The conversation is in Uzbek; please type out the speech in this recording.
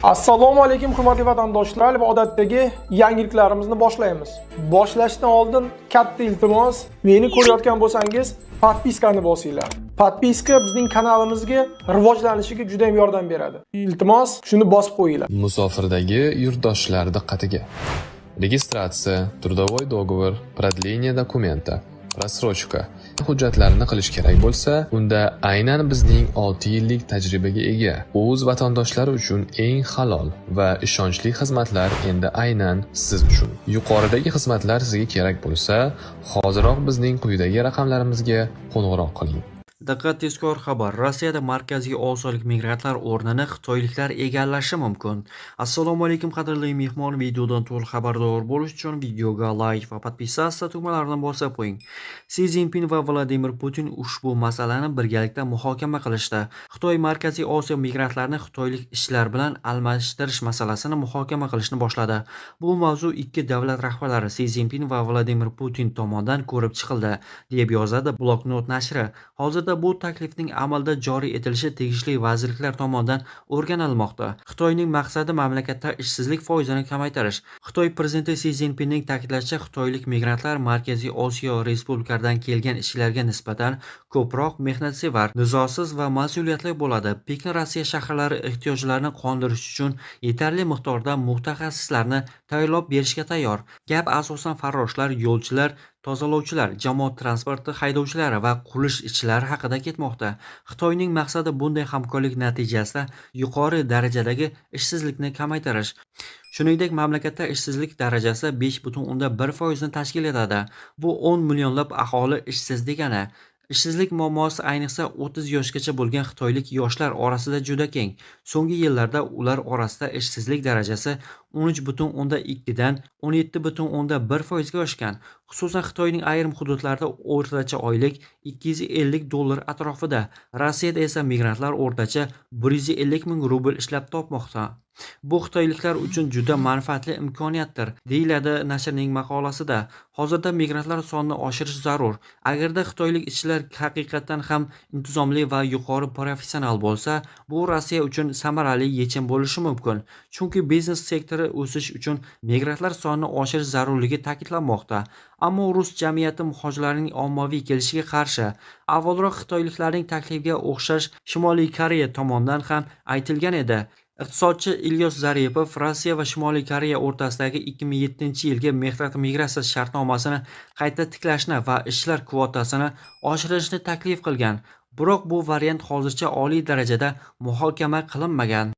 Assalomu alaykum hurmatli vatandoshlar va odatdagi yangiliklarimizni boshlaymiz. Boshlashdan oldin katta iltimos, meni ko'rayotgan bo'lsangiz, podpiskani bosinglar. Podpiska bizning kanalimizga rivojlanishiga juda ham yordam beradi. Iltimos, shuni bosib qo'yinglar. Musofirdagi yurtdoshlar diqqatiga. Registratsiya, трудовой договор, продление документа, рассрочка hujjatlarini qilish kerak bo'lsa, unda aynan bizning 6 yillik tajribaga ega o'z vatandoshlari uchun eng halol va ishonchli xizmatlar endi aynan siz uchun. Yuqoridagi xizmatlar sizga kerak bo'lsa, hoziroq bizning quyidagi raqamlarimizga qo'ng'iroq qiling. Diqqat, tezkor xabar. Rossiyada Markaziy Osiyolik migrantlar o'rnini xitoyliklar egallashi mumkin. Assalomu alaykum qadrli mehmon, videodan to'liq xabardor bo'lish uchun videoga like va podpisatsiya tugmalarini bosib qo'ying. Si Zinpin va Vladimir Putin ushbu masalani birgalikda muhokama qilishdi. Xitoy Markaziy Osiyo migrantlarni xitoylik ishlar bilan almashtirish masalasini muhokama qilishni boshladi. Bu mavzu ikki davlat rahbarlari Si Zinpin va Vladimir Putin tomonidan ko'rib chiqildi, deb yozadi Bloknot nashri. Hozirda bu taklifning amalda joriy etilishi tegishli vazirliklar tomonidan o'rganilmoqda. Xitoyning maqsadi mamlakatda ishsizlik foizini kamaytirish. Xitoy prezidenti Si Zinpinning ta'kidlashicha, xitoylik migrantlar Markaziy Osiyo respublikalaridan kelgan ishchilarga nisbatan ko'proq mehnatsevar, nizosiz va mas'uliyatli bo'ladi. Pekin Rossiya shaharlari ehtiyojlarini qondirish uchun yetarli miqdorda mutaxassislarni tayyorlab berishga tayyor. Gap asosan farroshlar, yo'lchilar, tozalovchilar, jamoat transporti haydovchilari va qurilish ishchilari haqida ketmoqda. Xitoyning maqsadi bunday hamkorlik natijasida yuqori darajadagi ishsizlikni kamaytirish. Shuningdek, mamlakatda ishsizlik darajasi 5,1% ni tashkil etadi. Bu 10 millionlab aholi ishsiz degani. Ishsizlik muammosi ayniqsa 30 yoshgacha bo'lgan xitoylik yoshlar orasida juda keng. So'nggi yillarda ular orasida ishsizlik darajasi 13,2 dan 17,1% ga oshgan. Xususan, Xitoyning ayrim hududlarida o'rtacha oylik $250 atrofida. Rossiyada esa migrantlar o'rtacha 150 ming rubl ishlab topmoqda. Bu xitoyliklar uchun juda manfaatli imkoniyatdir, deyiladi nashrning maqolasida. Hozirda migrantlar sonini oshirish zarur. Agarda xitoylik ishchilar haqiqatan ham intizomli va yuqori professional bo'lsa, bu Rossiya uchun samarali yechim bo'lishi mumkin. Chunki biznes sektori o'sish uchun migrantlar sonini oshirish zarurligi ta'kidlanmoqda. Ammo rus jamiyati muhojirlarning ommaviy kelishiga qarshi. Avvalroq xitoyliklarning taklifiga o'xshash Shimoliy Koreya tomonidan ham aytilgan edi. Iqtisodchi Ilyos Zaripov Rossiya va Shimoliy Koreya o'rtasidagi 2007-yilgi mehnat migratsiya shartnomasini qayta tiklashni va ishchilar kvotasini oshirishni taklif qilgan. Biroq bu variant hozircha oliy darajada muhokama qilinmagan.